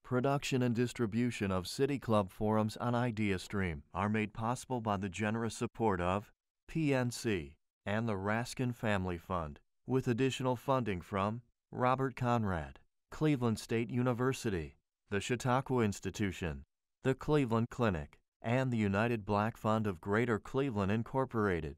Production and distribution of City Club forums on IdeaStream are made possible by the generous support of PNC and the Raskin Family Fund, with additional funding from Robert Conrad, Cleveland State University, the Chautauqua Institution, the Cleveland Clinic, and the United Black Fund of Greater Cleveland, Incorporated.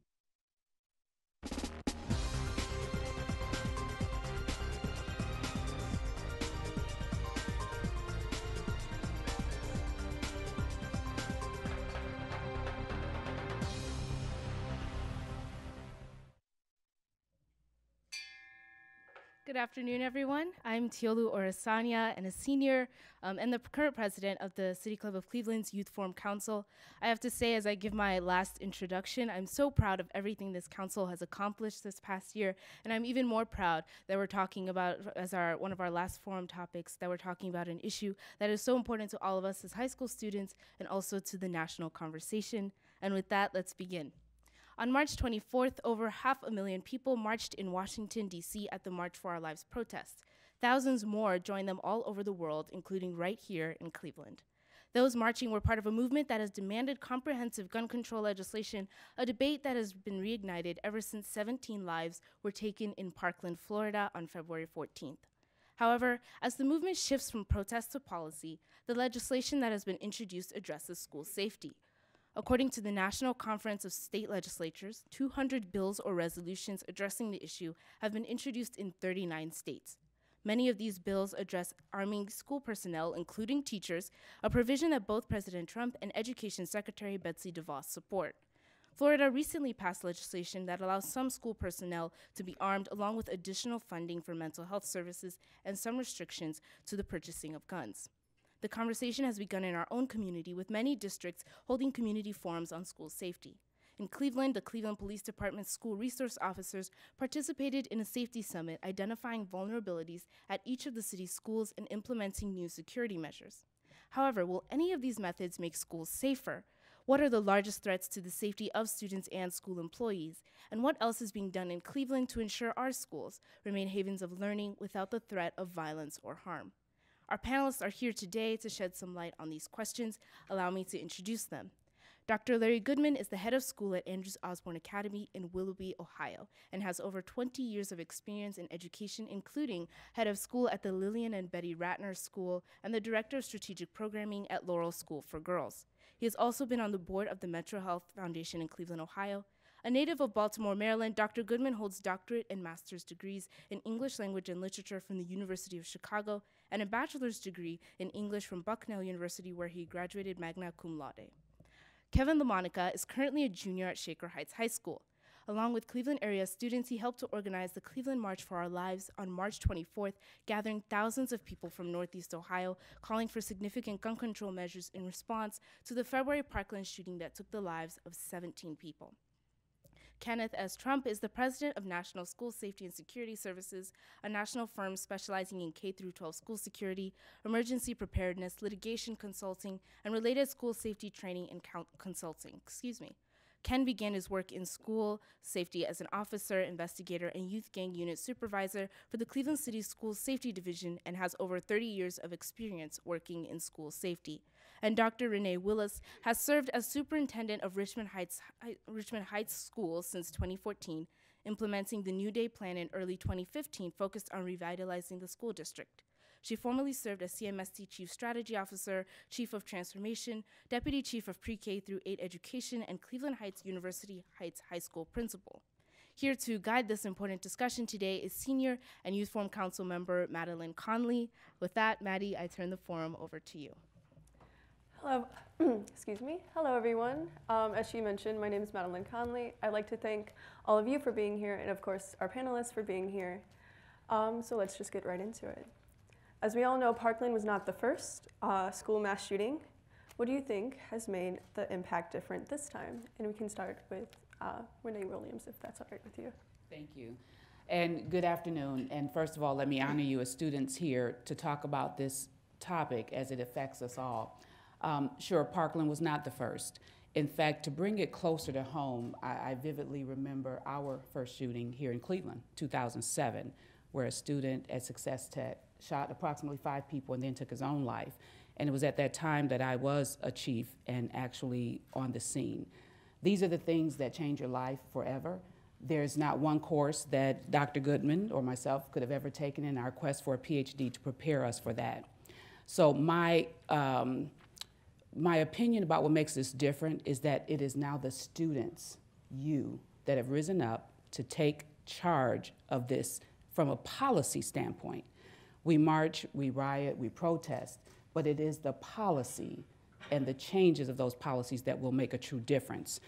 Good afternoon, everyone. I'm Tiolu Orasanya, and a senior and the current president of the City Club of Cleveland's Youth Forum Council. I have to say, as I give my last introduction, I'm so proud of everything this council has accomplished this past year, and I'm even more proud that we're talking about, as one of our last forum topics, that we're talking about an issue that is so important to all of us as high school students and also to the national conversation. And with that, let's begin. On March 24th, over 500,000 people marched in Washington, D.C. at the March for Our Lives protest. Thousands more joined them all over the world, including right here in Cleveland. Those marching were part of a movement that has demanded comprehensive gun control legislation, a debate that has been reignited ever since 17 lives were taken in Parkland, Florida on February 14th. However, as the movement shifts from protest to policy, the legislation that has been introduced addresses school safety. According to the National Conference of State Legislatures, 200 bills or resolutions addressing the issue have been introduced in 39 states. Many of these bills address arming school personnel, including teachers, a provision that both President Trump and Education Secretary Betsy DeVos support. Florida recently passed legislation that allows some school personnel to be armed, along with additional funding for mental health services and some restrictions to the purchasing of guns. The conversation has begun in our own community, with many districts holding community forums on school safety. In Cleveland, the Cleveland Police Department's school resource officers participated in a safety summit identifying vulnerabilities at each of the city's schools and implementing new security measures. However, will any of these methods make schools safer? What are the largest threats to the safety of students and school employees? And what else is being done in Cleveland to ensure our schools remain havens of learning without the threat of violence or harm? Our panelists are here today to shed some light on these questions. Allow me to introduce them. Dr. Larry Goodman is the head of school at Andrews Osborne Academy in Willoughby, Ohio, and has over 20 years of experience in education, including head of school at the Lillian and Betty Ratner School and the director of strategic programming at Laurel School for Girls. He has also been on the board of the Metro Health Foundation in Cleveland, Ohio. A native of Baltimore, Maryland, Dr. Goodman holds doctorate and master's degrees in English language and literature from the University of Chicago and a bachelor's degree in English from Bucknell University, where he graduated magna cum laude. Kevin LaMonica is currently a junior at Shaker Heights High School. Along with Cleveland area students, he helped to organize the Cleveland March for Our Lives on March 24th, gathering thousands of people from Northeast Ohio, calling for significant gun control measures in response to the February Parkland shooting that took the lives of 17 people. Kenneth S. Trump is the president of National School Safety and Security Services, a national firm specializing in K-12 school security, emergency preparedness, litigation consulting, and related school safety training and consulting. Ken began his work in school safety as an officer, investigator, and youth gang unit supervisor for the Cleveland City School Safety Division and has over 30 years of experience working in school safety. And Dr. Renee Willis has served as superintendent of Richmond Heights Schools since 2014, implementing the New Day Plan in early 2015 focused on revitalizing the school district. She formerly served as CMST Chief Strategy Officer, Chief of Transformation, Deputy Chief of Pre-K through 8 Education, and Cleveland Heights University Heights High School Principal. Here to guide this important discussion today is Senior and Youth Forum Council member Madeline Conley. With that, Maddie, I turn the forum over to you. Hello, excuse me. Hello, everyone. As she mentioned, my name is Madeline Conley. I'd like to thank all of you for being here and, of course, our panelists for being here. So let's just get right into it. As we all know, Parkland was not the first school mass shooting. What do you think has made the impact different this time? And we can start with Renee Williams, if that's all right with you. Thank you. And good afternoon. And first of all, let me honor you as students here to talk about this topic as it affects us all. Sure, Parkland was not the first. In fact, to bring it closer to home, I vividly remember our first shooting here in Cleveland, 2007, where a student at Success Tech shot approximately 5 people and then took his own life. And it was at that time that I was a chief and actually on the scene. These are the things that change your life forever. There's not one course that Dr. Goodman or myself could have ever taken in our quest for a PhD to prepare us for that. So my opinion about what makes this different is that it is now the students, you, that have risen up to take charge of this from a policy standpoint. We march, we riot, we protest, but it is the policy and the changes of those policies that will make a true difference.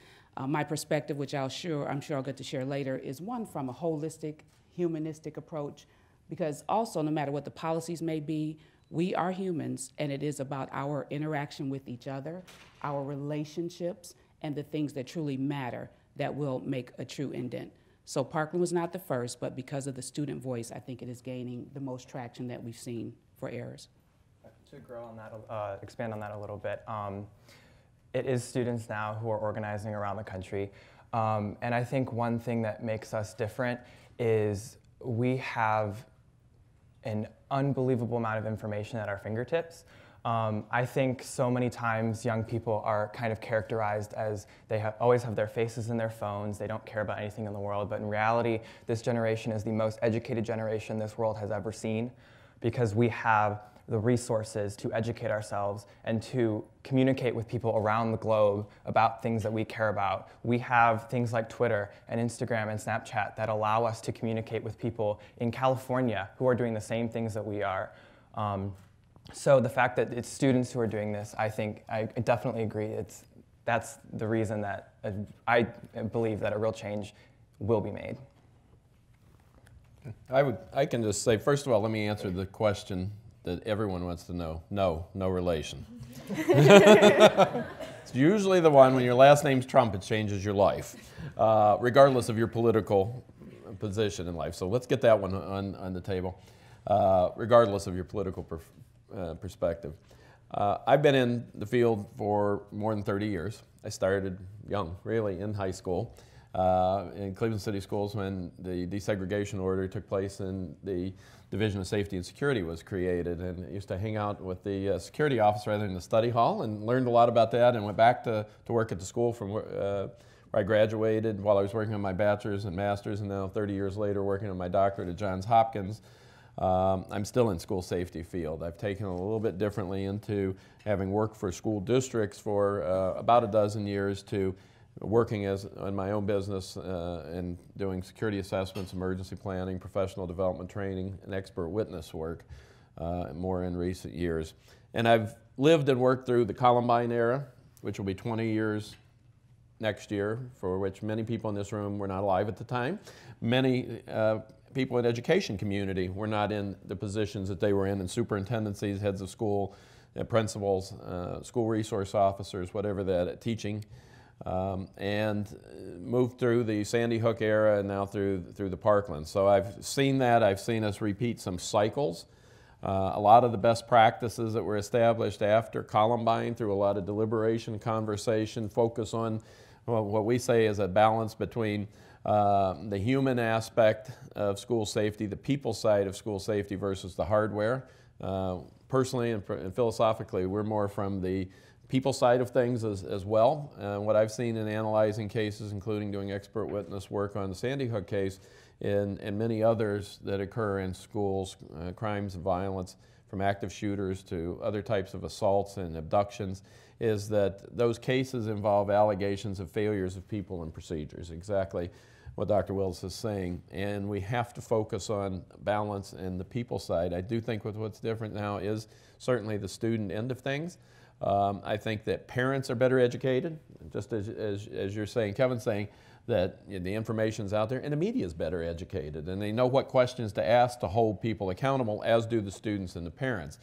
My perspective, which I'm sure I'll get to share later, is one from a holistic, humanistic approach, because also no matter what the policies may be, we are humans, and it is about our interaction with each other, our relationships, and the things that truly matter that will make a true indent. So Parkland was not the first, but because of the student voice, I think it is gaining the most traction that we've seen for errors. To grow on that, expand on that a little bit, it is students now who are organizing around the country. And I think one thing that makes us different is we have an unbelievable amount of information at our fingertips. I think so many times young people are kind of characterized as they always have their faces in their phones, they don't care about anything in the world, but in reality, this generation is the most educated generation this world has ever seen, because we have the resources to educate ourselves and to communicate with people around the globe about things that we care about. We have things like Twitter and Instagram and Snapchat that allow us to communicate with people in California who are doing the same things that we are. So the fact that it's students who are doing this, I think, I definitely agree. That's the reason that I believe that a real change will be made. I can just say, first of all, let me answer the question that everyone wants to know. No relation. It's usually the one when your last name's Trump, it changes your life, regardless of your political position in life. So let's get that one on the table, regardless of your political perspective. I've been in the field for more than 30 years. I started young, really, in high school, in Cleveland City Schools when the desegregation order took place and the Division of Safety and Security was created, and I used to hang out with the security officer rather than the study hall, and learned a lot about that, and went back to work at the school from where I graduated while I was working on my bachelor's and master's, and now 30 years later working on my doctorate at Johns Hopkins. I'm still in school safety field. I've taken it a little bit differently into having worked for school districts for about a dozen years to working on my own business and doing security assessments, emergency planning, professional development training, and expert witness work more in recent years. And I've lived and worked through the Columbine era, which will be 20 years next year, for which many people in this room were not alive at the time. Many people in the education community were not in the positions that they were in superintendencies, heads of school, principals, school resource officers, whatever that, teaching. And moved through the Sandy Hook era and now through the Parkland. So I've seen that. I've seen us repeat some cycles. A lot of the best practices that were established after Columbine, through a lot of deliberation, conversation, focus on what we say is a balance between the human aspect of school safety, the people side of school safety versus the hardware. Personally and philosophically, we're more from the people side of things as well. What I've seen in analyzing cases, including doing expert witness work on the Sandy Hook case and many others that occur in schools, crimes and violence, from active shooters to other types of assaults and abductions, is that those cases involve allegations of failures of people and procedures, exactly what Dr. Wills is saying. And we have to focus on balance and the people side. I do think what's different now is certainly the student end of things. I think that parents are better educated, just as you're saying, Kevin's saying, that the information's out there, and the media is better educated, and they know what questions to ask to hold people accountable, as do the students and the parents.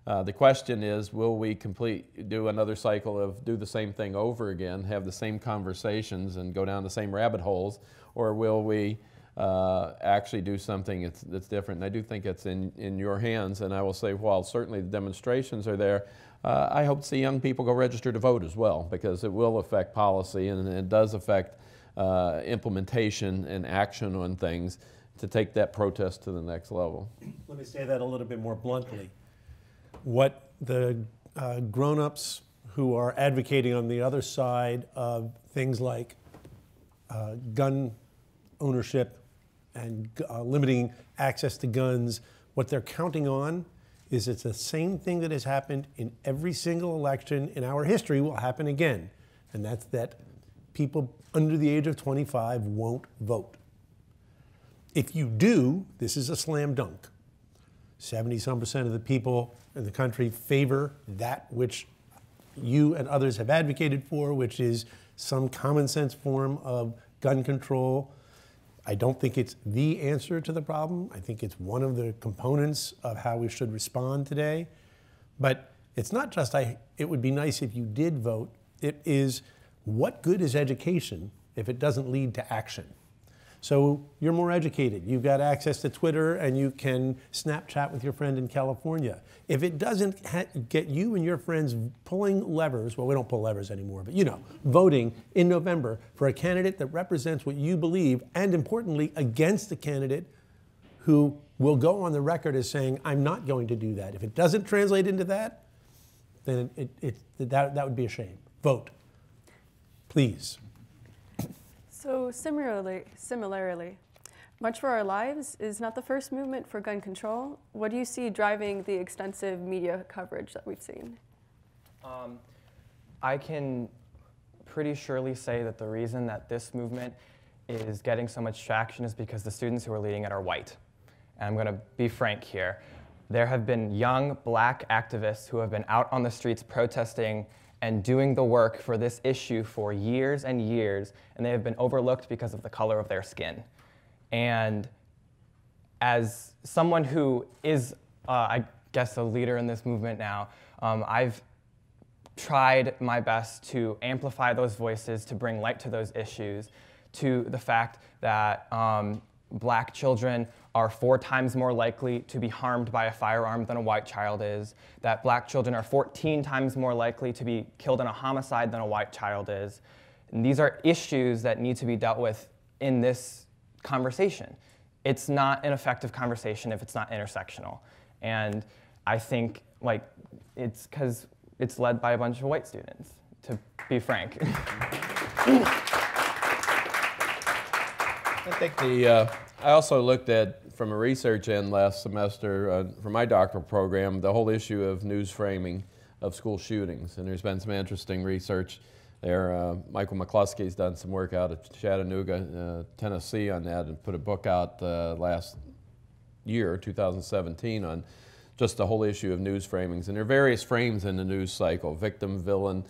The question is, will we do another cycle of do the same thing over again, have the same conversations and go down the same rabbit holes, or will we actually do something that's different? And I do think it's in your hands, and I will say, while certainly the demonstrations are there, I hope to see young people go register to vote as well, because it will affect policy and it does affect implementation and action on things to take that protest to the next level. Let me say that a little bit more bluntly. What the grown-ups who are advocating on the other side of things like gun ownership and limiting access to guns, what they're counting on is it's the same thing that has happened in every single election in our history will happen again. And that's that people under the age of 25 won't vote. If you do, this is a slam dunk. 70-some% of the people in the country favor that which you and others have advocated for, which is some common sense form of gun control. I don't think it's the answer to the problem. I think it's one of the components of how we should respond today. But it's not just, it would be nice if you did vote. It is, what good is education if it doesn't lead to action? So you're more educated. You've got access to Twitter and you can Snapchat with your friend in California. If it doesn't get you and your friends pulling levers, well, we don't pull levers anymore, but you know, voting in November for a candidate that represents what you believe, and importantly, against a candidate who will go on the record as saying, I'm not going to do that. If it doesn't translate into that, then that would be a shame. Vote, please. So similarly, March for Our Lives is not the first movement for gun control. What do you see driving the extensive media coverage that we've seen? I can pretty surely say that the reason that this movement is getting so much traction is because the students who are leading it are white. And I'm going to be frank here. There have been young black activists who have been out on the streets protesting and doing the work for this issue for years and years, and they have been overlooked because of the color of their skin. And as someone who is, I guess, a leader in this movement now, I've tried my best to amplify those voices, to bring light to those issues, to the fact that black children are 4 times more likely to be harmed by a firearm than a white child is, that black children are 14 times more likely to be killed in a homicide than a white child is. And these are issues that need to be dealt with in this conversation. It's not an effective conversation if it's not intersectional. And I think it's because it's led by a bunch of white students, to be frank. I think I also looked at, from a research end last semester, for my doctoral program, the whole issue of news framing of school shootings. And there's been some interesting research there. Michael McCluskey's done some work out at Chattanooga, Tennessee on that, and put a book out last year, 2017, on just the whole issue of news framings. And there are various frames in the news cycle: victim, villain,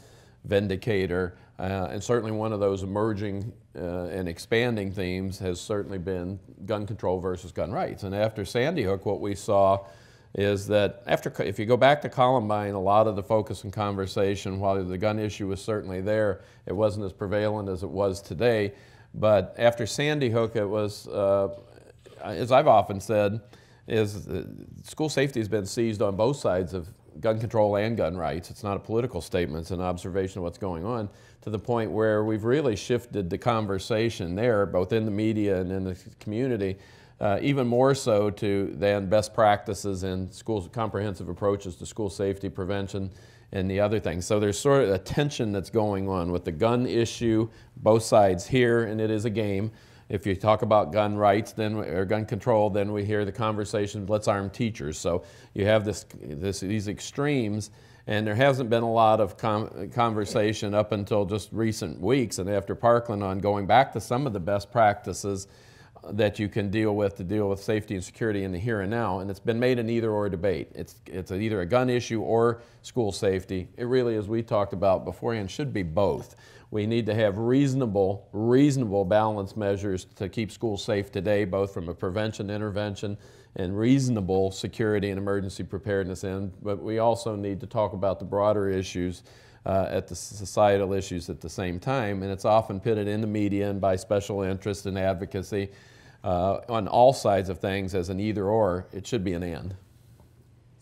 vindicator, and certainly one of those emerging and expanding themes has certainly been gun control versus gun rights. And after Sandy Hook, what we saw is that if you go back to Columbine, a lot of the focus and conversation, while the gun issue was certainly there, it wasn't as prevalent as it was today. But after Sandy Hook, it was, as I've often said, school safety has been seized on both sides of gun control and gun rights. It's not a political statement, it's an observation of what's going on, to the point where we've really shifted the conversation there, both in the media and in the community, even more so than best practices in schools, comprehensive approaches to school safety, prevention, and the other things. So there's sort of a tension that's going on with the gun issue, both sides here, and it is a game. If you talk about gun rights or gun control, then we hear the conversation, let's arm teachers. So you have these extremes, and there hasn't been a lot of conversation up until just recent weeks and after Parkland on going back to some of the best practices that you can deal with to deal with safety and security in the here and now. And it's been made an either or debate. It's either a gun issue or school safety. It really, as we talked about beforehand, should be both. We need to have reasonable balance measures to keep schools safe today, both from a prevention, intervention, and reasonable security and emergency preparedness end. But we also need to talk about the broader issues, at the societal issues at the same time. And it's often pitted in the media and by special interest and advocacy on all sides of things as an either or. It should be an and.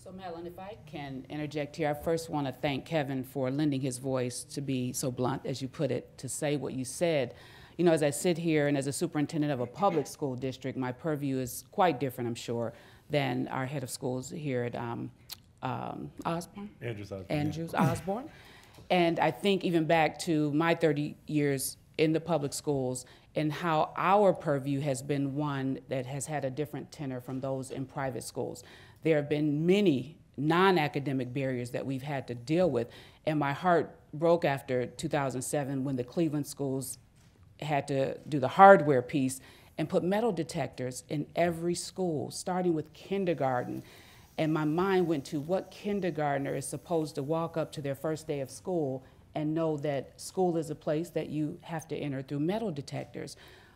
So Madeline, if I can interject here, I first want to thank Kevin for lending his voice to be so blunt, as you put it, to say what you said. You know, as I sit here and as a superintendent of a public school district, my purview is quite different, I'm sure, than our head of schools here at Osborne? Andrews Osborne. And I think even back to my 30 years in the public schools and how our purview has been one that has had a different tenor from those in private schools. There have been many non-academic barriers that we've had to deal with, and my heart broke after 2007 when the Cleveland schools had to do the hardware piece and put metal detectors in every school, starting with kindergarten. And my mind went to what kindergartner is supposed to walk up to their first day of school and know that school is a place that you have to enter through metal detectors.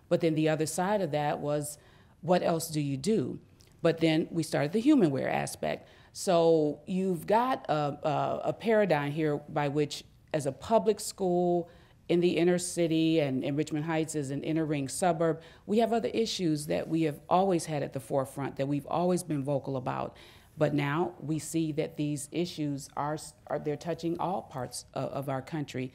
But then the other side of that was, what else do you do? But then we started the humanware aspect. So you've got a paradigm here by which, as a public school in the inner city, and Richmond Heights is an inner ring suburb, we have other issues that we have always had at the forefront, that we've always been vocal about. But now we see that these issues they're touching all parts of our country,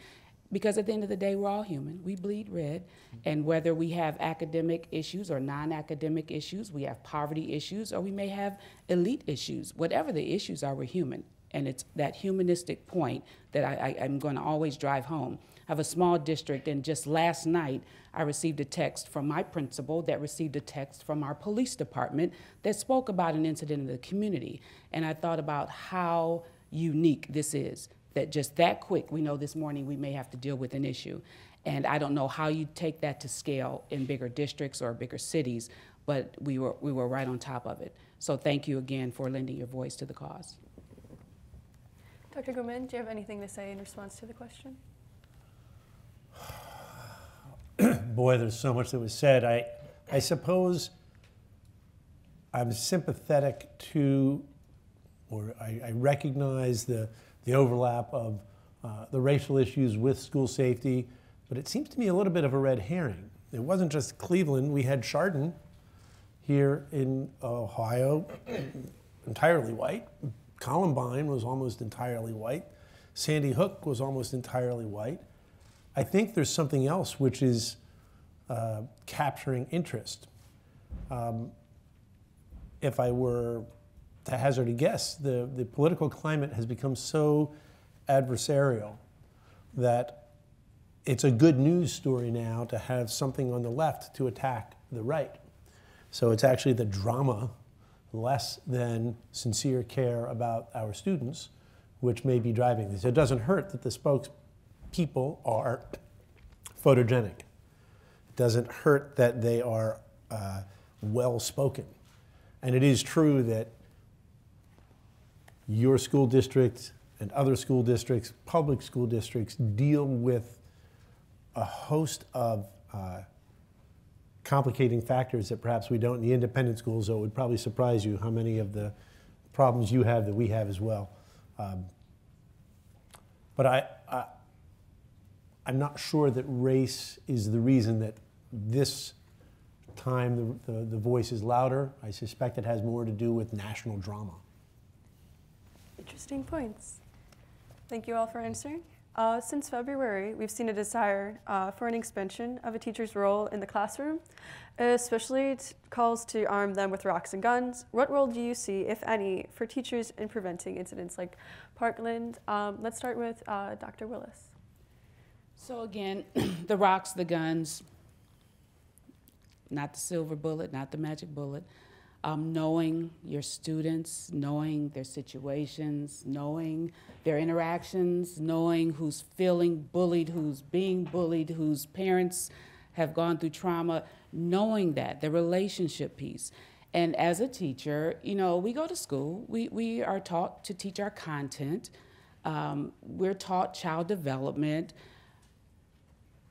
because at the end of the day, we're all human. We bleed red, and whether we have academic issues or non-academic issues, we have poverty issues, or we may have elite issues. Whatever the issues are, we're human, and it's that humanistic point that I'm going to always drive home. I have a small district, and just last night, I received a text from my principal that received a text from our police department that spoke about an incident in the community. And I thought about how unique this is, that just that quick, we know this morning we may have to deal with an issue. And I don't know how you take that to scale in bigger districts or bigger cities, but we were right on top of it. So thank you again for lending your voice to the cause. Dr. Gomin, do you have anything to say in response to the question? Boy, there's so much that was said. I suppose I'm sympathetic to, or I recognize the overlap of the racial issues with school safety, but it seems to me a little bit of a red herring. It wasn't just Cleveland. We had Chardon here in Ohio, entirely white. Columbine was almost entirely white. Sandy Hook was almost entirely white. I think there's something else which is capturing interest. If I were to hazard a guess, the political climate has become so adversarial that it's a good news story now to have something on the left to attack the right. So it's actually the drama less than sincere care about our students which may be driving this. It doesn't hurt that the spokespeople are photogenic. It doesn't hurt that they are well-spoken. And it is true that your school district and other school districts, public school districts, deal with a host of complicating factors that perhaps we don't in the independent schools, so it would probably surprise you how many of the problems you have that we have as well. But I'm not sure that race is the reason that this time the voice is louder. I suspect it has more to do with national drama. Interesting points. Thank you all for answering. Since February, we've seen a desire for an expansion of a teacher's role in the classroom, especially calls to arm them with rocks and guns. What role do you see, if any, for teachers in preventing incidents like Parkland? Let's start with Dr. Willis. So again, the rocks, the guns, not the silver bullet, not the magic bullet. Knowing your students, knowing their situations, knowing their interactions, knowing who's feeling bullied, who's being bullied, whose parents have gone through trauma, knowing that, the relationship piece. And as a teacher, you know, we go to school, we are taught to teach our content, we're taught child development,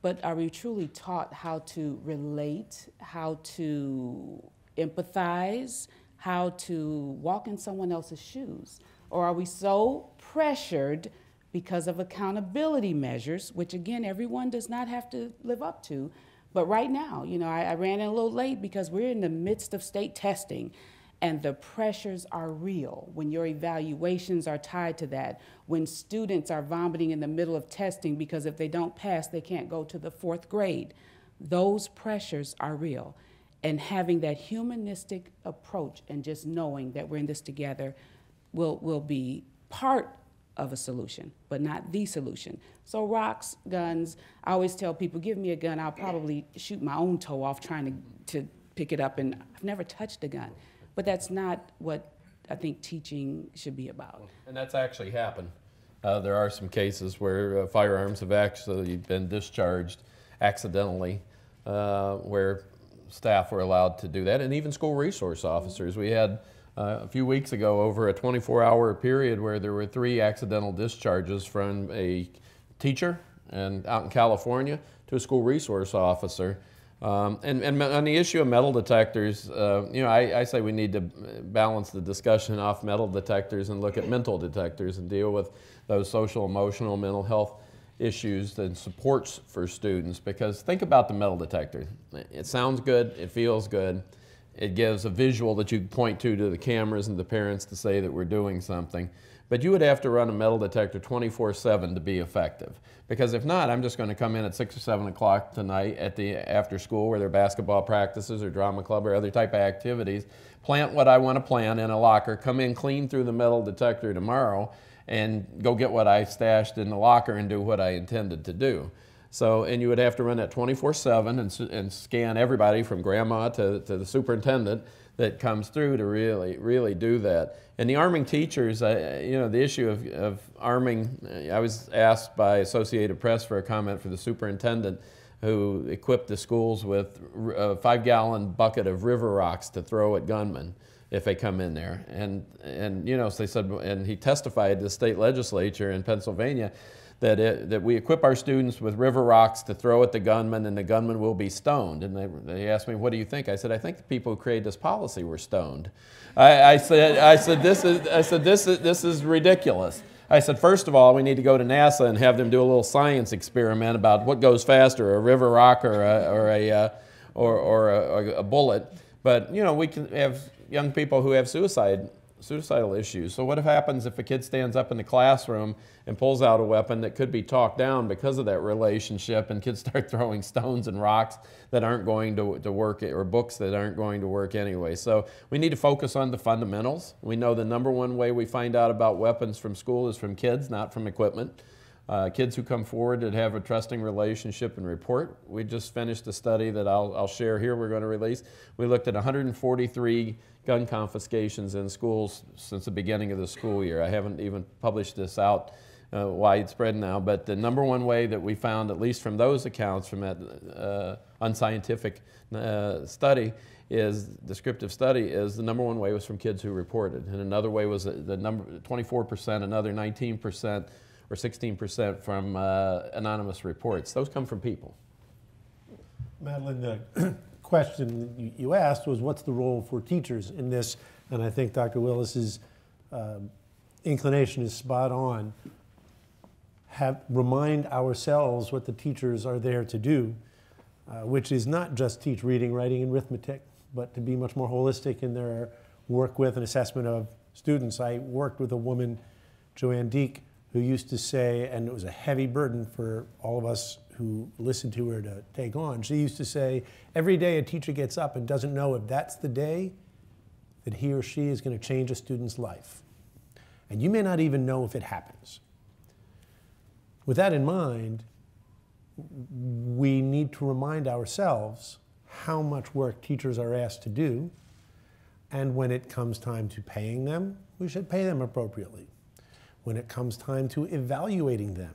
but are we truly taught how to relate, how to empathize, how to walk in someone else's shoes? Or are we so pressured because of accountability measures, which again, everyone does not have to live up to, but right now, you know, I ran in a little late because we're in the midst of state testing, and the pressures are real when your evaluations are tied to that, when students are vomiting in the middle of testing because if they don't pass, they can't go to the 4th grade. Those pressures are real. And having that humanistic approach and just knowing that we're in this together will be part of a solution, but not the solution. So rocks, guns, I always tell people, give me a gun, I'll probably shoot my own toe off trying to pick it up, and I've never touched a gun. But that's not what I think teaching should be about. And that's actually happened. There are some cases where firearms have actually been discharged accidentally, where staff were allowed to do that, and even school resource officers. We had a few weeks ago over a 24-hour period where there were 3 accidental discharges from a teacher and out in California to a school resource officer. And on the issue of metal detectors, you know, I say we need to balance the discussion off metal detectors and look at mental detectors and deal with those social, emotional, mental health issues and supports for students. Because think about the metal detector. It sounds good, it feels good, it gives a visual that you can point to the cameras and the parents to say that we're doing something. But you would have to run a metal detector 24/7 to be effective. Because if not, I'm just going to come in at 6 or 7 o'clock tonight at the after school where there are basketball practices or drama club or other type of activities, plant what I want to plant in a locker, come in, clean through the metal detector tomorrow, and go get what I stashed in the locker and do what I intended to do. So, and you would have to run that 24/7 and scan everybody from grandma to the superintendent that comes through to really do that. And the arming teachers, you know, the issue of arming, I was asked by Associated Press for a comment for the superintendent who equipped the schools with a 5-gallon bucket of river rocks to throw at gunmen if they come in there. And you know, so they said, and he testified to the state legislature in Pennsylvania that we equip our students with river rocks to throw at the gunman, and the gunman will be stoned. And they asked me, what do you think? I said, I think the people who created this policy were stoned. I said, this is ridiculous. I said, first of all, we need to go to NASA and have them do a little science experiment about what goes faster, a river rock or a bullet. But you know, we can have young people who have suicidal issues. So what happens if a kid stands up in the classroom and pulls out a weapon that could be talked down because of that relationship, and kids start throwing stones and rocks that aren't going to work, or books that aren't going to work anyway. So we need to focus on the fundamentals. We know the #1 way we find out about weapons from school is from kids, not from equipment. Kids who come forward that have a trusting relationship and report. We just finished a study that I'll share here, we're going to release. We looked at 143 gun confiscations in schools since the beginning of the school year. I haven't even published this out widespread now, but the #1 way that we found, at least from those accounts, from that unscientific descriptive study, is the #1 way was from kids who reported. And another way was the number 24%, another 19%, or 16% from anonymous reports. Those come from people. Madeline, the question you asked was, what's the role for teachers in this? And I think Dr. Willis's inclination is spot on. Remind ourselves what the teachers are there to do, which is not just teach reading, writing, and arithmetic, but to be much more holistic in their work with and assessment of students. I worked with a woman, Joanne Deek, who used to say, and it was a heavy burden for all of us who listened to her to take on, she used to say, every day a teacher gets up and doesn't know if that's the day that he or she is going to change a student's life. And you may not even know if it happens. With that in mind, we need to remind ourselves how much work teachers are asked to do, and when it comes time to paying them, we should pay them appropriately. When it comes time to evaluating them,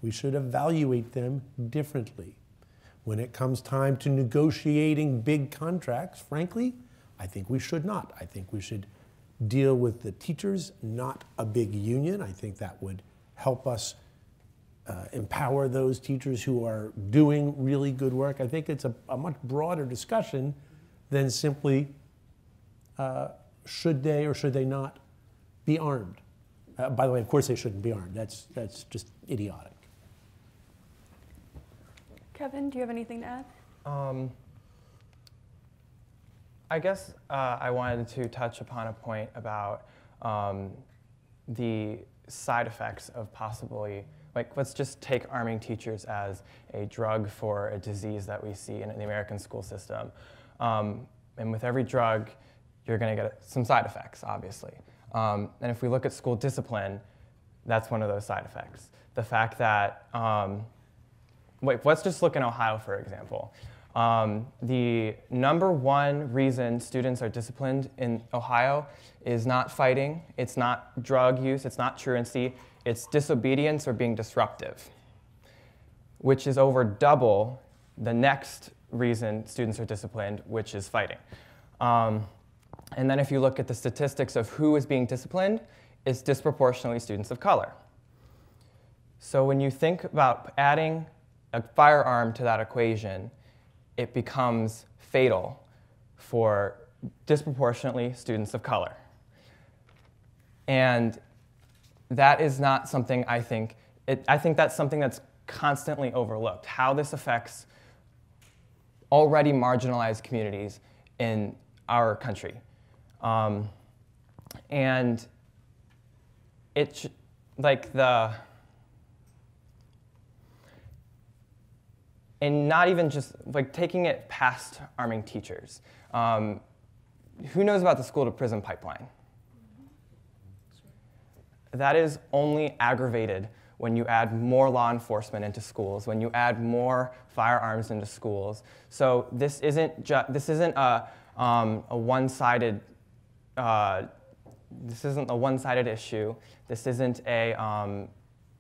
we should evaluate them differently. When it comes time to negotiating big contracts, frankly, I think we should not. I think we should deal with the teachers, not a big union. I think that would help us empower those teachers who are doing really good work. I think it's a much broader discussion than simply should they or should they not be armed. By the way, of course they shouldn't be armed. That's just idiotic. Kevin, do you have anything to add? I guess I wanted to touch upon a point about the side effects of possibly like, let's just take arming teachers as a drug for a disease that we see in the American school system. And with every drug, you're going to get some side effects, obviously. And if we look at school discipline, that's one of those side effects. The fact that, let's just look in Ohio, for example. The #1 reason students are disciplined in Ohio is not fighting, it's not drug use, it's not truancy, it's disobedience or being disruptive, which is over double the next reason students are disciplined, which is fighting. And then if you look at the statistics of who is being disciplined, it's disproportionately students of color. So when you think about adding a firearm to that equation, it becomes fatal for disproportionately students of color. And that is not something I think that's something that's constantly overlooked, how this affects already marginalized communities in our country. And it's like and not even just like taking it past arming teachers. Who knows about the school to prison pipeline? That is only aggravated when you add more law enforcement into schools, when you add more firearms into schools. So this isn't a one-sided issue. This isn't an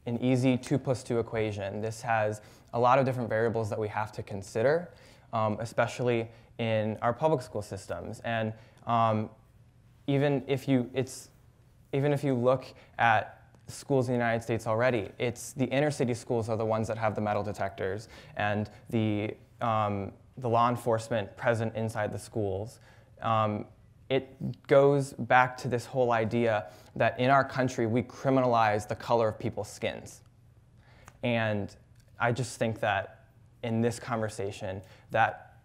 easy 2 + 2 equation. This has a lot of different variables that we have to consider, especially in our public school systems. And even if you look at schools in the United States already, it's the inner city schools are the ones that have the metal detectors and the law enforcement present inside the schools. It goes back to this whole idea that in our country we criminalize the color of people's skins. And I just think that in this conversation that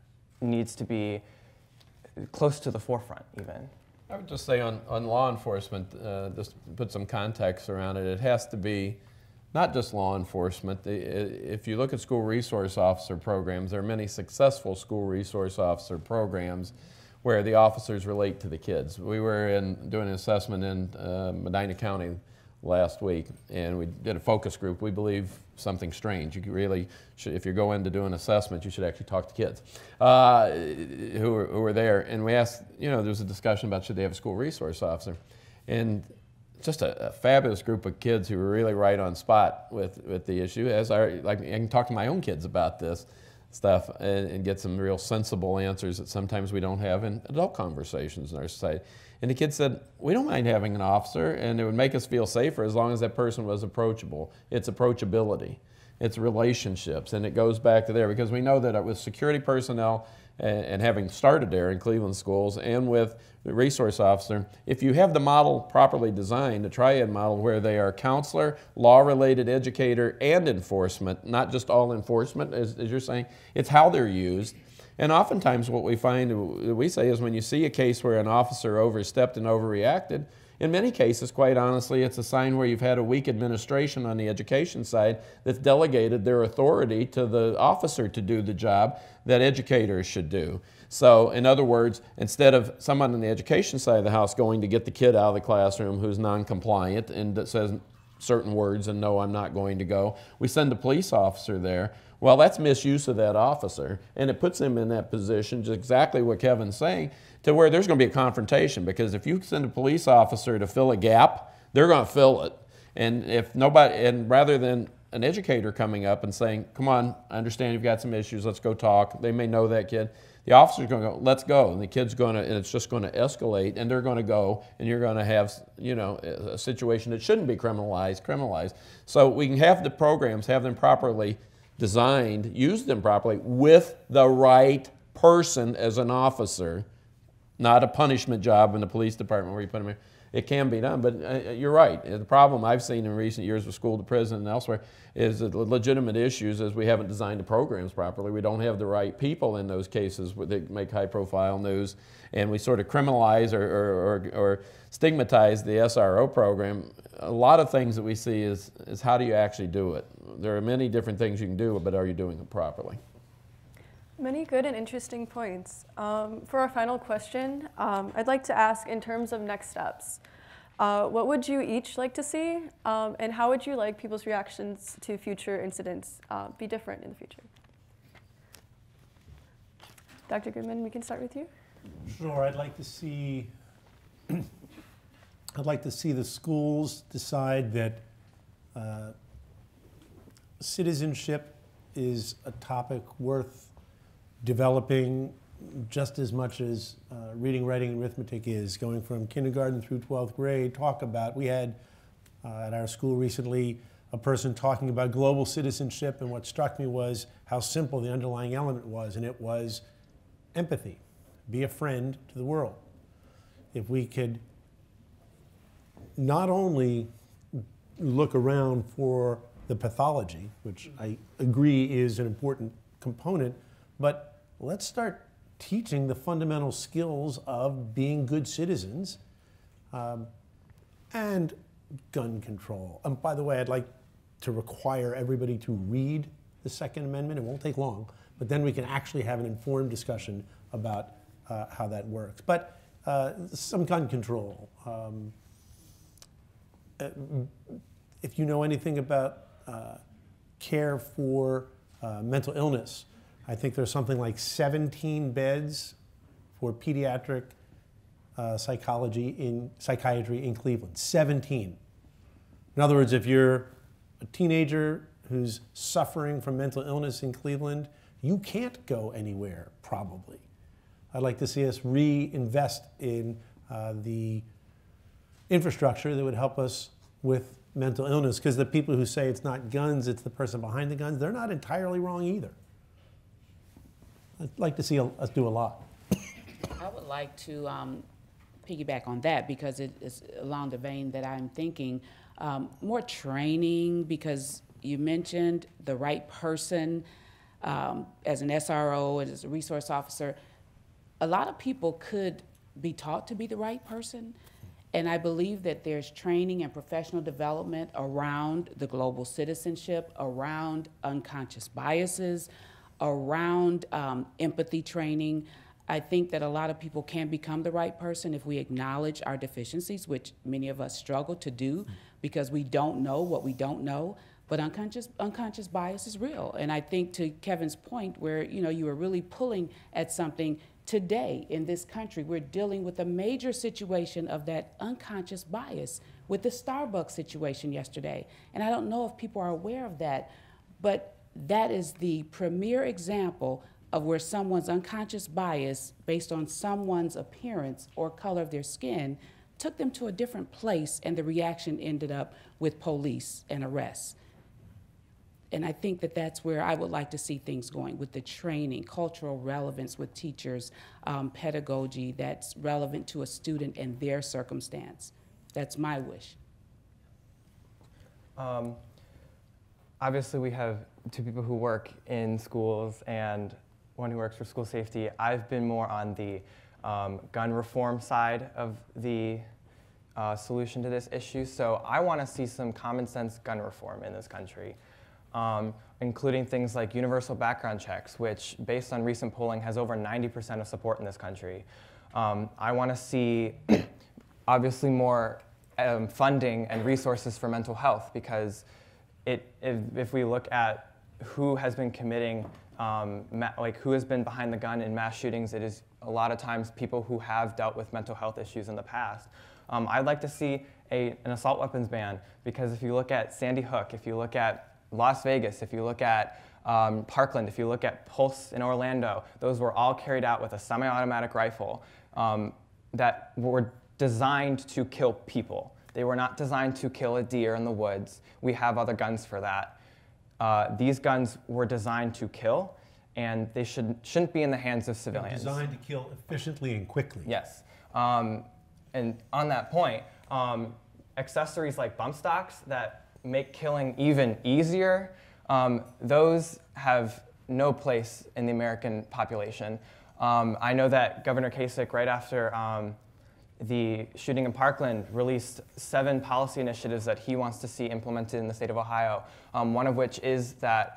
needs to be close to the forefront even. I would just say on law enforcement, just to put some context around it, it has to be not just law enforcement. If you look at school resource officer programs, there are many successful school resource officer programs where the officers relate to the kids. We were doing an assessment in Medina County last week, and we did a focus group. We believe something strange. You really should, if you go in to do an assessment, you should actually talk to kids who were there. And we asked, there was a discussion about should they have a school resource officer, and just a fabulous group of kids who were really right on spot with the issue. I can talk to my own kids about this stuff and get some real sensible answers that sometimes we don't have in adult conversations in our society. And the kids said, we don't mind having an officer, and it would make us feel safer as long as that person was approachable. It's approachability, it's relationships, and it goes back to there because we know that with security personnel and having started there in Cleveland schools and with the resource officer, if you have the model properly designed, the triad model where they are counselor, law-related educator, and enforcement, not just all enforcement, as you're saying, it's how they're used. And oftentimes what we find, we say, is when you see a case where an officer overstepped and overreacted, in many cases, quite honestly, it's a sign where you've had a weak administration on the education side that's delegated their authority to the officer to do the job that educators should do. So, in other words, instead of someone on the education side of the house going to get the kid out of the classroom who's non-compliant and that says certain words and no, I'm not going to go, we send a police officer there. Well, that's misuse of that officer, and it puts him in that position, just exactly what Kevin's saying, to where there's going to be a confrontation, because if you send a police officer to fill a gap, they're going to fill it. And rather than an educator coming up and saying, come on, I understand you've got some issues, let's go talk. They may know that kid. The officer's going to go, let's go. And the kid's going to, and it's just going to escalate, and they're going to go, and you're going to have, a situation that shouldn't be criminalized. So we can have the programs, have them properly designed, use them properly with the right person as an officer, not a punishment job in the police department where you put them here. it can be done. But you're right. The problem I've seen in recent years with school to prison and elsewhere is that the legitimate issues is we haven't designed the programs properly. We don't have the right people in those cases that make high-profile news, and we sort of criminalize or stigmatize the SRO program. A lot of things that we see is how do you actually do it? There are many different things you can do, but are you doing it properly? Many good and interesting points. For our final question, I'd like to ask in terms of next steps. What would you each like to see, and how would you like people's reactions to future incidents be different in the future? Dr. Goodman, we can start with you. Sure, I'd like to see the schools decide that citizenship is a topic worth developing just as much as reading, writing, and arithmetic is. Going from kindergarten through 12th grade, we had at our school recently a person talking about global citizenship, and what struck me was how simple the underlying element was, and it was empathy. Be a friend to the world. If we could not only look around for the pathology, which I agree is an important component, but let's start teaching the fundamental skills of being good citizens and gun control. And by the way, I'd like to require everybody to read the Second Amendment. It won't take long, but then we can actually have an informed discussion about how that works. But some gun control. If you know anything about care for mental illness, I think there's something like 17 beds for pediatric psychiatry in Cleveland. 17. In other words, if you're a teenager who's suffering from mental illness in Cleveland, you can't go anywhere, probably. I'd like to see us reinvest in the infrastructure that would help us with mental illness, because the people who say it's not guns, it's the person behind the guns, they're not entirely wrong either. I'd like to see us do a lot. I would like to piggyback on that, because it is along the vein that I'm thinking. More training, because you mentioned the right person as an SRO, as a resource officer. A lot of people could be taught to be the right person, and I believe that there's training and professional development around the global citizenship, around unconscious biases, around empathy training. I think that a lot of people can become the right person if we acknowledge our deficiencies, which many of us struggle to do because we don't know what we don't know. But unconscious bias is real. And I think, to Kevin's point, where you were really pulling at something today in this country, we're dealing with a major situation of that unconscious bias with the Starbucks situation yesterday. And I don't know if people are aware of that, but that is the premier example of where someone's unconscious bias based on someone's appearance or color of their skin took them to a different place, and the reaction ended up with police and arrests. And I think that that's where I would like to see things going, with the training, cultural relevance with teachers, pedagogy that's relevant to a student and their circumstance. That's my wish. Obviously, we have two people who work in schools and one who works for school safety. I've been more on the gun reform side of the solution to this issue. So I want to see some common sense gun reform in this country. Including things like universal background checks, which, based on recent polling, has over 90% of support in this country. I want to see, obviously, more funding and resources for mental health, because if we look at who has been committing, who has been behind the gun in mass shootings, it is a lot of times people who have dealt with mental health issues in the past. I'd like to see an assault weapons ban, because if you look at Sandy Hook, if you look at Las Vegas, if you look at Parkland, if you look at Pulse in Orlando, those were all carried out with a semi-automatic rifle that were designed to kill people. They were not designed to kill a deer in the woods. We have other guns for that. These guns were designed to kill, and they shouldn't be in the hands of civilians. They're designed to kill efficiently and quickly. Yes. And on that point, accessories like bump stocks that make killing even easier, those have no place in the American population. I know that Governor Kasich, right after the shooting in Parkland, released 7 policy initiatives that he wants to see implemented in the state of Ohio, one of which is that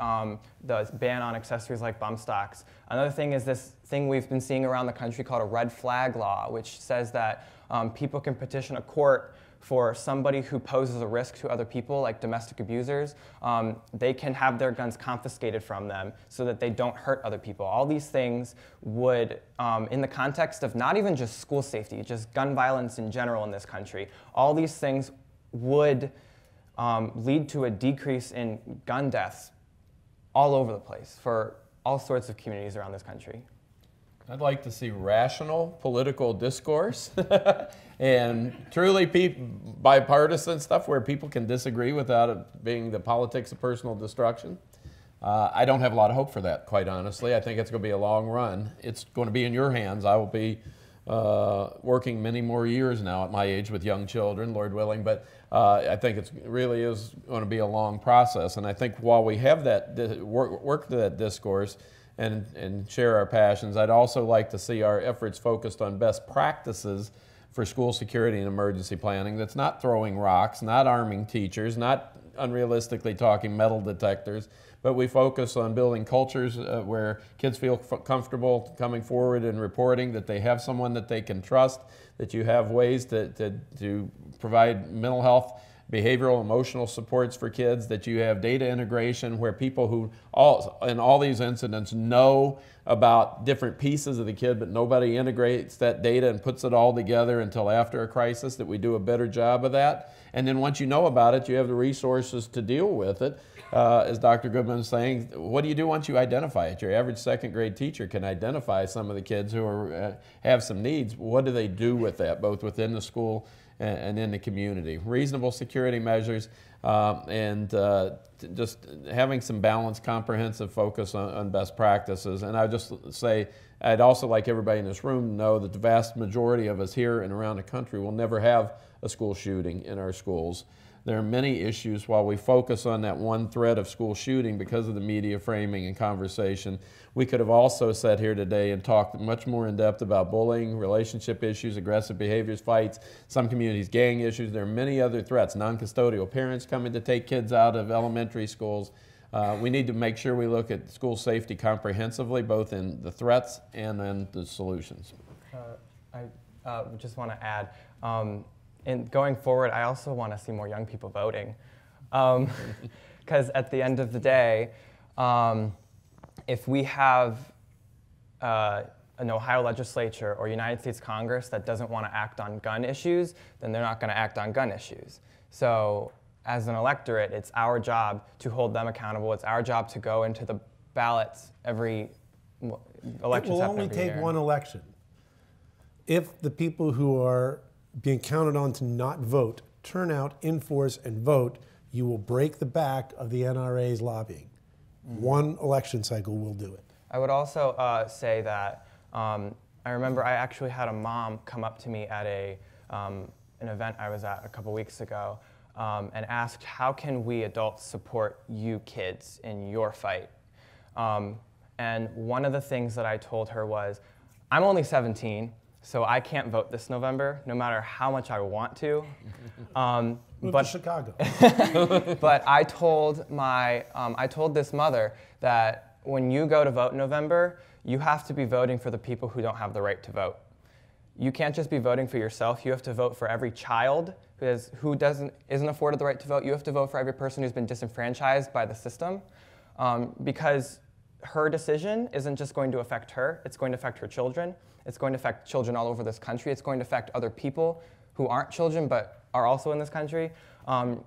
the ban on accessories like bump stocks. Another thing is this thing we've been seeing around the country called a red flag law, which says that people can petition a court for somebody who poses a risk to other people, like domestic abusers. They can have their guns confiscated from them so that they don't hurt other people. All these things would, in the context of not even just school safety, just gun violence in general in this country, all these things would lead to a decrease in gun deaths all over the place for all sorts of communities around this country. I'd like to see rational political discourse and truly bipartisan stuff where people can disagree without it being the politics of personal destruction. I don't have a lot of hope for that, quite honestly. I think it's going to be a long run. It's going to be in your hands. I will be working many more years now at my age with young children, Lord willing, but I think it really is going to be a long process. And I think while we have that work that discourse, and share our passions, I'd also like to see our efforts focused on best practices for school security and emergency planning that's not throwing rocks, not arming teachers, not unrealistically talking metal detectors, but we focus on building cultures where kids feel comfortable coming forward and reporting, that they have someone that they can trust, that you have ways to provide mental health, behavioral, emotional supports for kids, that you have data integration where people who in all these incidents know about different pieces of the kid, but nobody integrates that data and puts it all together until after a crisis, that we do a better job of that. And then once you know about it, you have the resources to deal with it. As Dr. Goodman is saying, what do you do once you identify it? Your average second grade teacher can identify some of the kids who have some needs. What do they do with that, both within the school and in the community? Reasonable security measures and just having some balanced, comprehensive focus on best practices. And I would just say, I'd also like everybody in this room to know that the vast majority of us here and around the country will never have a school shooting in our schools. There are many issues. While we focus on that one threat of school shooting because of the media framing and conversation, we could have also sat here today and talked much more in depth about bullying, relationship issues, aggressive behaviors, fights, some communities, gang issues. There are many other threats, non-custodial parents coming to take kids out of elementary schools. We need to make sure we look at school safety comprehensively, both in the threats and in the solutions. I just want to add, and going forward, I also want to see more young people voting. Because at the end of the day, if we have an Ohio legislature or United States Congress that doesn't want to act on gun issues, then they're not going to act on gun issues. So as an electorate, it's our job to hold them accountable. It's our job to go into the ballots every election. It will only take one election. If the people who are being counted on to not vote turn out in force and vote, you will break the back of the NRA's lobbying. One election cycle will do it. I would also say that I remember I actually had a mom come up to me at an event I was at a couple weeks ago and asked, how can we adults support you kids in your fight? And one of the things that I told her was, I'm only 17, so I can't vote this November, no matter how much I want to. Move to Chicago. But I told this mother that when you go to vote in November, you have to be voting for the people who don't have the right to vote. You can't just be voting for yourself. You have to vote for every child who isn't afforded the right to vote. You have to vote for every person who's been disenfranchised by the system, because her decision isn't just going to affect her. It's going to affect her children. It's going to affect children all over this country. It's going to affect other people who aren't children but are also in this country.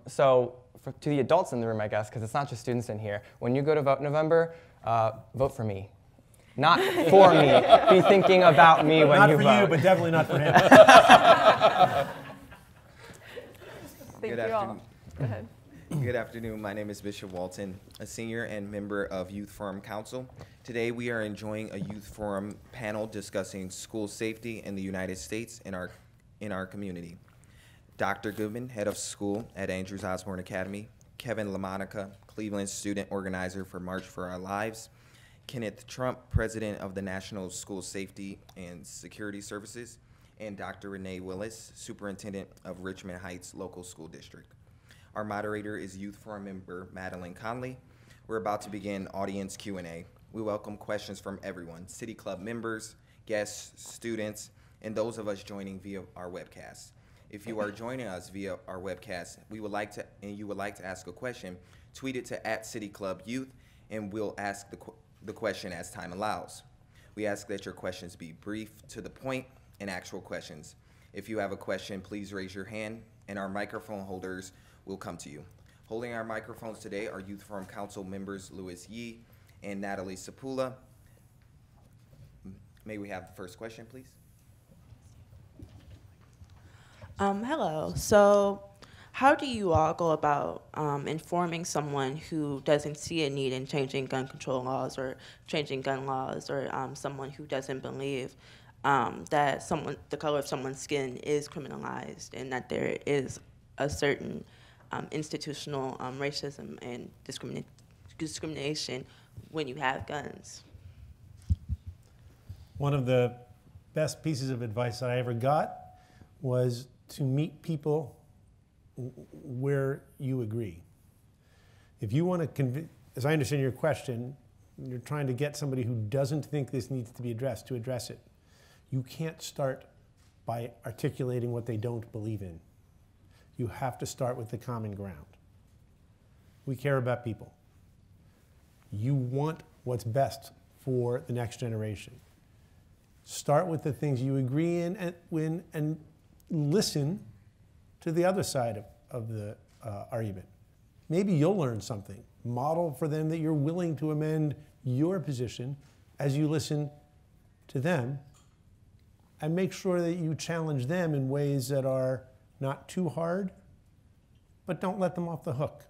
So to the adults in the room, I guess, because it's not just students in here, when you go to vote in November, vote for me. Not for me. Be thinking about me when you vote. Not for you, but definitely not for him. Thank you all. Go ahead. Good afternoon. My name is Bishop Walton, a senior and member of Youth Forum Council. Today we are enjoying a Youth Forum panel discussing school safety in the United States and in our community. Dr. Goodman, Head of School at Andrews Osborne Academy, Kevin LaMonica, Cleveland Student Organizer for March for Our Lives, Kenneth Trump, President of the National School Safety and Security Services, and Dr. Renee Willis, Superintendent of Richmond Heights Local School District. Our moderator is Youth Forum member Madeline Conley. We're about to begin audience Q&A. We welcome questions from everyone, City Club members, guests, students, and those of us joining via our webcast. If you are joining us via our webcast, you would like to ask a question, tweet it to @CityClubYouth, and we'll ask the question as time allows. We ask that your questions be brief, to the point, and actual questions. If you have a question, please raise your hand, and our microphone holders will come to you. Holding our microphones today are Youth Forum Council members Louis Yee and Natalie Sapula. May we have the first question, please? Hello. So how do you all go about informing someone who doesn't see a need in changing gun control laws or changing gun laws, or someone who doesn't believe that the color of someone's skin is criminalized and that there is a certain institutional racism and discrimination when you have guns? One of the best pieces of advice that I ever got was to meet people where you agree. If you want to as I understand your question, you're trying to get somebody who doesn't think this needs to be addressed to address it. You can't start by articulating what they don't believe in. You have to start with the common ground. We care about people. You want what's best for the next generation. Start with the things you agree in and listen to the other side of the argument. Maybe you'll learn something. Model for them that you're willing to amend your position as you listen to them, and make sure that you challenge them in ways that are not too hard, but don't let them off the hook.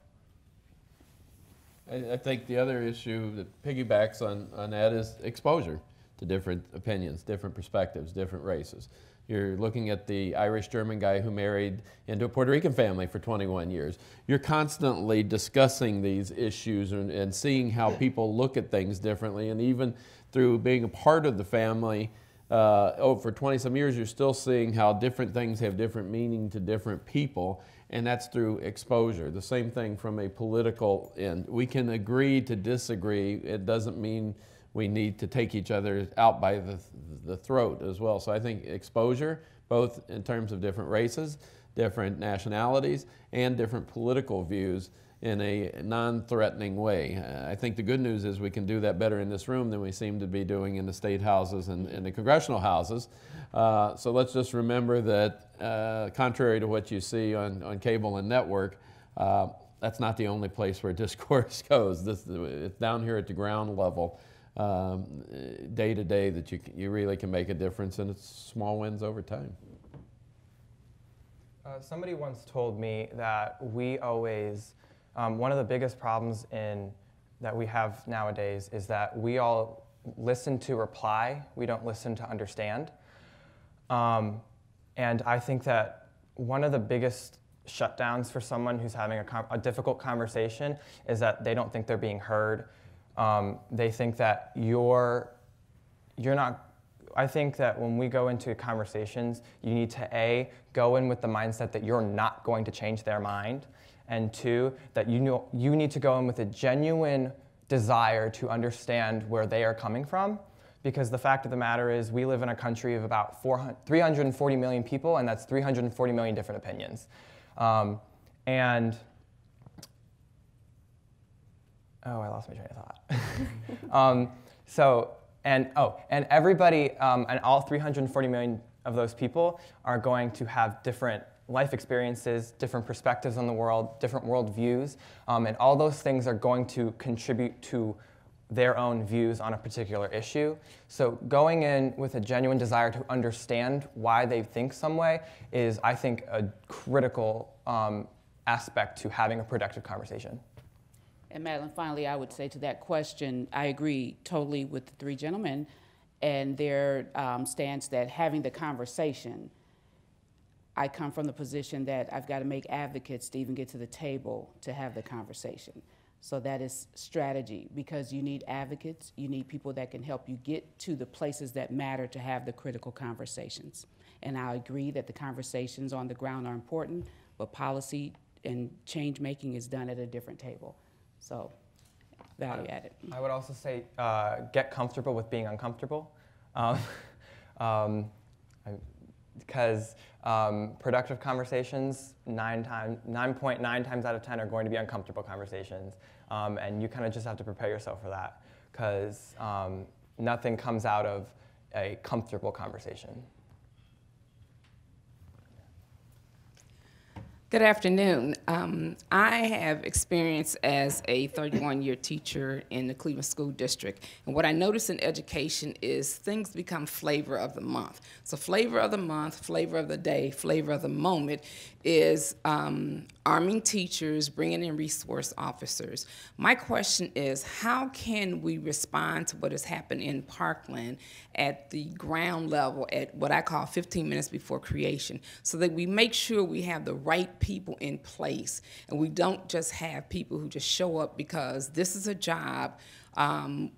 I think the other issue that piggybacks on that is exposure to different opinions, different perspectives, different races. You're looking at the Irish-German guy who married into a Puerto Rican family for 21 years. You're constantly discussing these issues and seeing how people look at things differently, and even through being a part of the family for 20-some years, you're still seeing how different things have different meaning to different people, and that's through exposure. The same thing from a political end. We can agree to disagree. It doesn't mean we need to take each other out by the throat as well. So I think exposure, both in terms of different races, different nationalities, and different political views in a non-threatening way. I think the good news is we can do that better in this room than we seem to be doing in the state houses and the congressional houses. So let's just remember that contrary to what you see on cable and network, that's not the only place where discourse goes. It's down here at the ground level, day to day, that you really can make a difference, and it's small wins over time. Somebody once told me that we always, one of the biggest problems that we have nowadays is that we all listen to reply, we don't listen to understand. And I think that one of the biggest shutdowns for someone who's having a difficult conversation is that they don't think they're being heard. They think that you're not. I think that when we go into conversations, you need to go in with the mindset that you're not going to change their mind, and two, that you need to go in with a genuine desire to understand where they are coming from, because the fact of the matter is we live in a country of about 340 million people, and that's 340 million different opinions. Oh, I lost my train of thought. And everybody, and all 340 million of those people are going to have different life experiences, different perspectives on the world, different worldviews, and all those things are going to contribute to their own views on a particular issue. So going in with a genuine desire to understand why they think some way is, I think, a critical aspect to having a productive conversation. And Madeline, finally, I would say to that question, I agree totally with the three gentlemen and their stance that having the conversation I come from the position that I've got to make advocates to even get to the table to have the conversation. So that is strategy, because you need advocates, you need people that can help you get to the places that matter to have the critical conversations. And I agree that the conversations on the ground are important, but policy and change making is done at a different table. So, value added. I would also say get comfortable with being uncomfortable. Because productive conversations, 9.9 times out of 10 are going to be uncomfortable conversations. And you kind of just have to prepare yourself for that, because nothing comes out of a comfortable conversation. Good afternoon. I have experience as a 31-year teacher in the Cleveland School District. And what I notice in education is things become flavor of the month. So flavor of the month, flavor of the day, flavor of the moment is arming teachers, bringing in resource officers. My question is, how can we respond to what has happened in Parkland at the ground level at what I call 15 minutes before creation, so that we make sure we have the right people in place and we don't just have people who just show up because this is a job.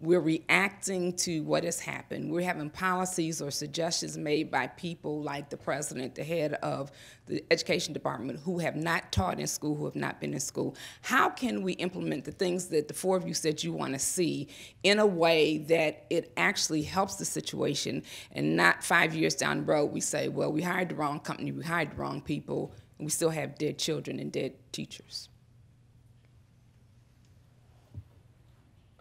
We're reacting to what has happened. We're having policies or suggestions made by people like the president, the head of the education department, who have not taught in school, who have not been in school. How can we implement the things that the four of you said you want to see in a way that it actually helps the situation, and not 5 years down the road we say, well, we hired the wrong company, we hired the wrong people, and we still have dead children and dead teachers?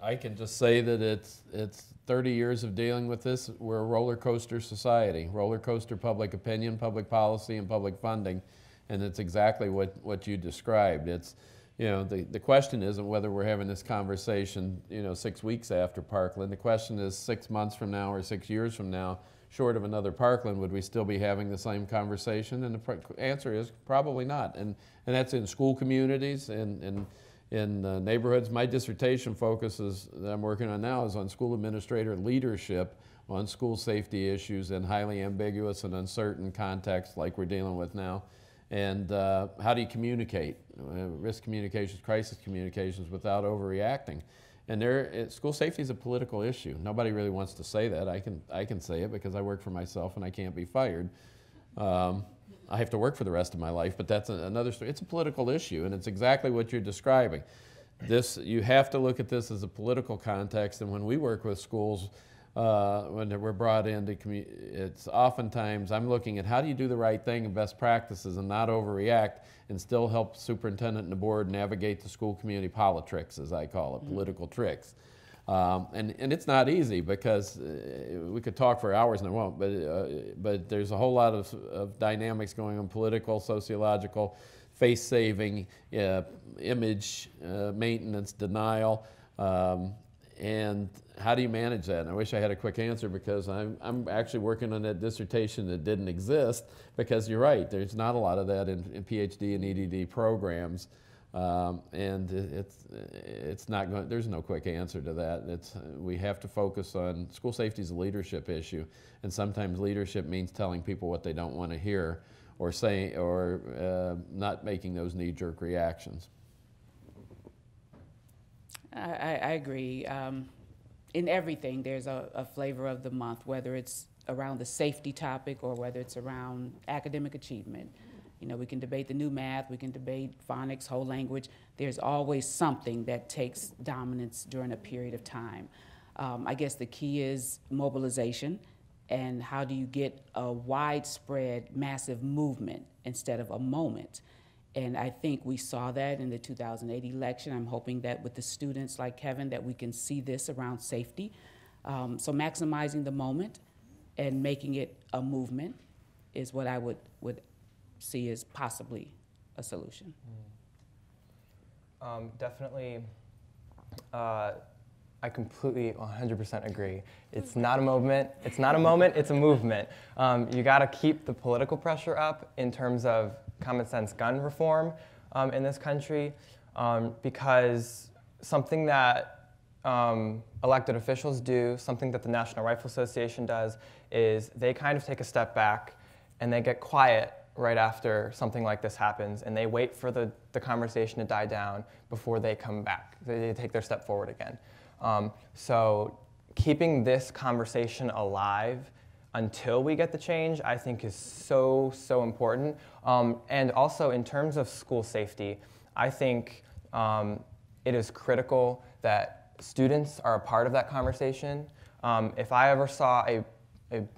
I can just say that it's 30 years of dealing with this. We're a roller coaster society, roller coaster public opinion, public policy, and public funding, and it's exactly what you described. It's, you know, the question isn't whether we're having this conversation, 6 weeks after Parkland. The question is 6 months from now or 6 years from now, short of another Parkland, would we still be having the same conversation? And the answer is probably not. And that's in school communities and in neighborhoods. My dissertation focuses that I'm working on now is on school administrator leadership on school safety issues in highly ambiguous and uncertain contexts like we're dealing with now. And how do you communicate? Risk communications, crisis communications without overreacting. And school safety is a political issue. Nobody really wants to say that. I can say it because I work for myself and I can't be fired. I have to work for the rest of my life, but that's another story. It's a political issue, and it's exactly what you're describing. You have to look at this as a political context, and when we work with schools, when we're brought in to it's oftentimes I'm looking at how do you do the right thing and best practices and not overreact and still help the superintendent and the board navigate the school community politics, as I call it, political tricks. And it's not easy because we could talk for hours and I won't, but there's a whole lot of dynamics going on, political, sociological, face-saving, image maintenance, denial, and how do you manage that? And I wish I had a quick answer because I'm actually working on that dissertation that didn't exist, because you're right, there's not a lot of that in PhD and EDD programs. And it's not going. There's no quick answer to that. We have to focus on school safety is a leadership issue, and sometimes leadership means telling people what they don't want to hear, or saying, or not making those knee-jerk reactions. I agree. In everything, there's a flavor of the month, whether it's around the safety topic or whether it's around academic achievement. We can debate the new math, we can debate phonics, whole language. There's always something that takes dominance during a period of time. I guess the key is mobilization, and how do you get a widespread, massive movement instead of a moment? And I think we saw that in the 2008 election. I'm hoping that with the students like Kevin that we can see this around safety. So maximizing the moment and making it a movement is what I would see as possibly a solution. Definitely, I completely 100% agree. It's not a movement, it's a movement. You gotta keep the political pressure up in terms of common sense gun reform in this country, because something that elected officials do, something that the National Rifle Association does, is they kind of take a step back and they get quiet right after something like this happens, and they wait for the conversation to die down before they come back. They take their step forward again. So keeping this conversation alive until we get the change, I think is so, so important. And also in terms of school safety, I think it is critical that students are a part of that conversation. If I ever saw a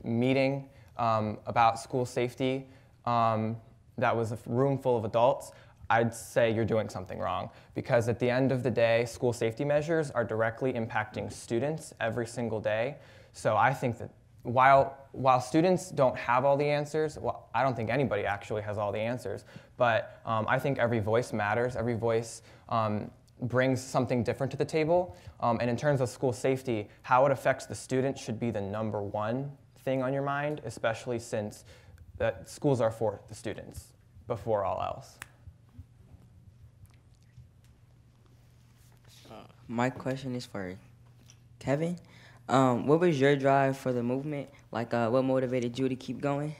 meeting about school safety that was a room full of adults, I'd say you're doing something wrong, because at the end of the day, school safety measures are directly impacting students every single day. So I think that while students don't have all the answers, well, I don't think anybody actually has all the answers, but I think every voice matters. Every voice brings something different to the table. And in terms of school safety, how it affects the student should be the #1 thing on your mind, especially since that schools are for the students before all else. My question is for Kevin. What was your drive for the movement? Like, what motivated you to keep going?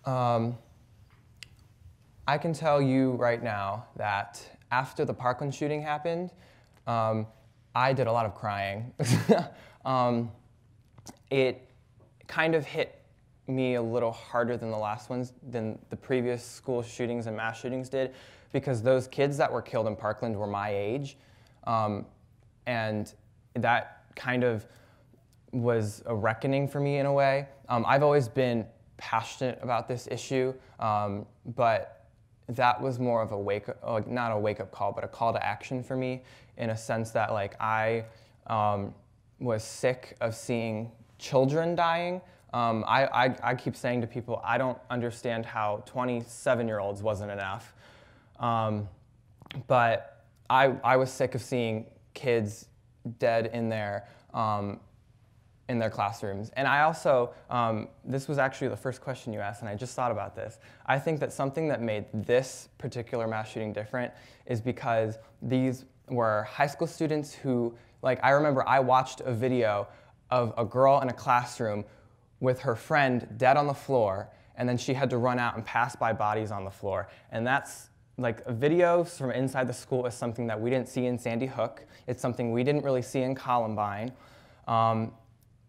I can tell you right now that after the Parkland shooting happened, I did a lot of crying. It kind of hit me a little harder than than the previous school shootings and mass shootings did, because those kids that were killed in Parkland were my age. And that kind of was a reckoning for me in a way. I've always been passionate about this issue, but that was more of a not a wake-up call, but a call to action for me, in a sense that like I was sick of seeing children dying. I keep saying to people, I don't understand how 27-year-olds wasn't enough. But I was sick of seeing kids dead in their classrooms. And I also, this was actually the first question you asked, and I just thought about this. I think that something that made this particular mass shooting different is because these were high school students who, like, I remember I watched a video of a girl in a classroom with her friend dead on the floor, and then she had to run out and pass by bodies on the floor. And that's, like, videos from inside the school is something that we didn't see in Sandy Hook. It's something we didn't really see in Columbine.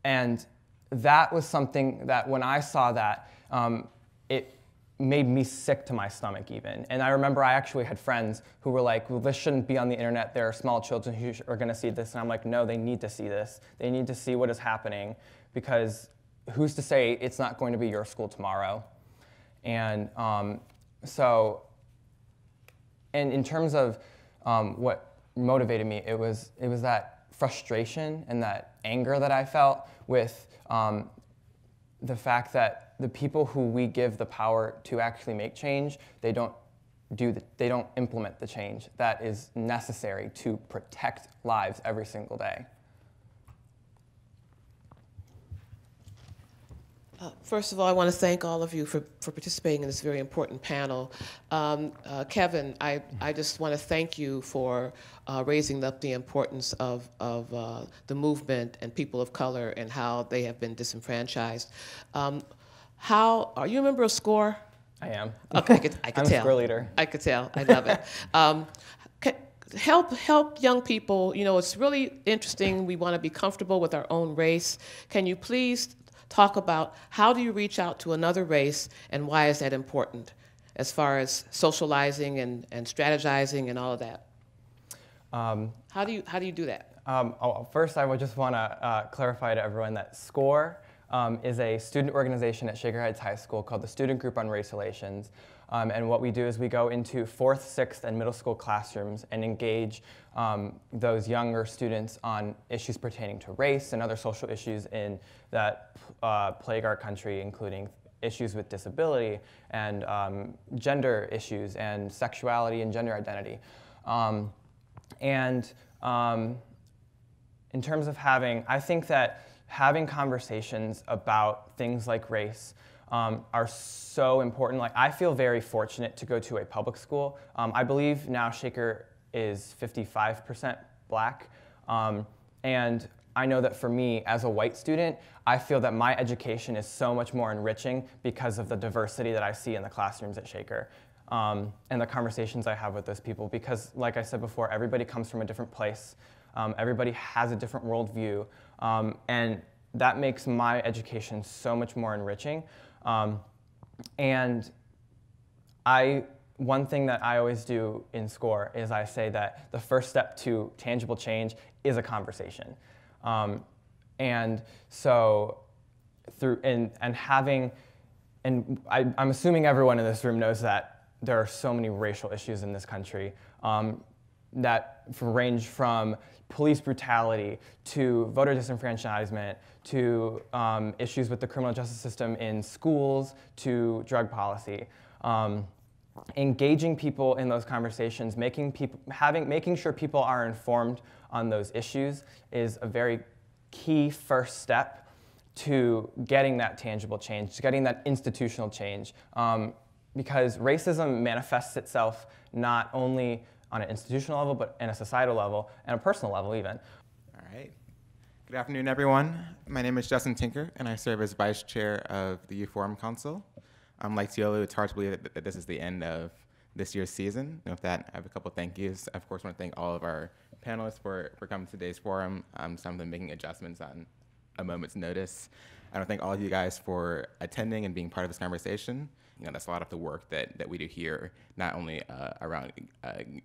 And that was something that when I saw that, it made me sick to my stomach even. And I remember I actually had friends who were like, well, this shouldn't be on the internet. There are small children who are gonna see this. And I'm like, no, they need to see this. They need to see what is happening, because who's to say it's not going to be your school tomorrow? And and in terms of what motivated me, it was that frustration and that anger that I felt with the fact that the people who we give the power to actually make change, they don't implement the change that is necessary to protect lives every single day. First of all, I want to thank all of you for participating in this very important panel. Kevin, I just want to thank you for raising up the importance of the movement and people of color and how they have been disenfranched. Are you a member of SCORE? I am. Okay, I could I'm tell. a SCORE leader. I could tell. I love it. Help young people. You know, it's really interesting. We want to be comfortable with our own race. Can you please talk about how do you reach out to another race and why is that important as far as socializing and strategizing and all of that? How do you do that? First, I would just want to clarify to everyone that SCORE is a student organization at Shaker Heights High School called the Student Group on Race Relations. And what we do is we go into 4th, 6th, and middle school classrooms and engage those younger students on issues pertaining to race and other social issues that plague our country, including issues with disability and gender issues and sexuality and gender identity. In terms of I think that having conversations about things like race are so important. Like, I feel very fortunate to go to a public school. I believe now Shaker is 55% black. And I know that for me, as a white student, I feel that my education is so much more enriching because of the diversity that I see in the classrooms at Shaker. And the conversations I have with those people, because like I said before, everybody comes from a different place. Everybody has a different worldview, and that makes my education so much more enriching. And one thing that I always do in SCORE is I say that the first step to tangible change is a conversation. And so I'm assuming everyone in this room knows that there are so many racial issues in this country that range from police brutality to voter disenfranchisement to issues with the criminal justice system in schools to drug policy. Engaging people in those conversations, making sure people are informed on those issues is a very key first step to getting that tangible change, to getting that institutional change. Because racism manifests itself not only on an institutional level, but in a societal level, and a personal level even. All right. Good afternoon, everyone. My name is Justin Tinker, and I serve as Vice Chair of the Youth Forum Council. Like Tiolu, it's hard to believe that this is the end of this year's season. And with that, I have a couple thank yous. I, of course, want to thank all of our panelists for coming to today's forum, some of them making adjustments on a moment's notice. I want to thank all of you guys for attending and being part of this conversation. You know, that's a lot of the work that we do here, not only around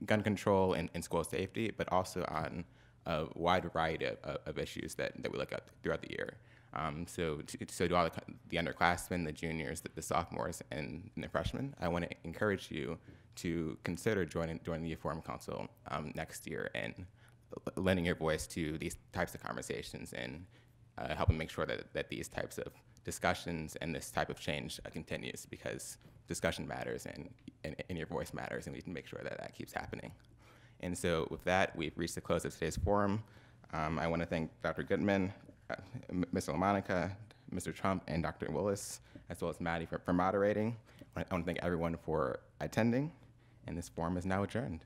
gun control and school safety, but also on a wide variety of issues that we look at throughout the year. So to all the underclassmen, the juniors, the sophomores, and the freshmen, I want to encourage you to consider joining the Youth Forum Council next year and lending your voice to these types of conversations and helping make sure that these types of discussions and this type of change continues, because discussion matters and your voice matters, and we need to make sure that keeps happening. And so with that, we've reached the close of today's forum. I want to thank Dr. Goodman, Ms. LaMonica, Mr. Trump, and Dr. Willis, as well as Maddie for moderating. I want to thank everyone for attending, and this forum is now adjourned.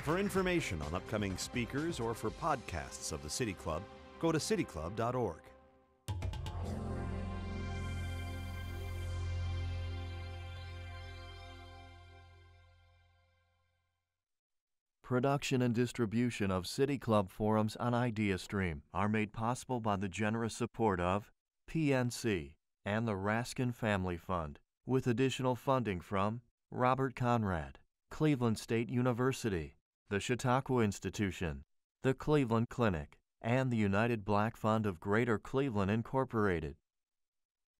For information on upcoming speakers or for podcasts of the City Club, go to cityclub.org. Production and distribution of City Club forums on IdeaStream are made possible by the generous support of PNC and the Raskin Family Fund, with additional funding from Robert Conrad, Cleveland State University, the Chautauqua Institution, the Cleveland Clinic, and the United Black Fund of Greater Cleveland Incorporated.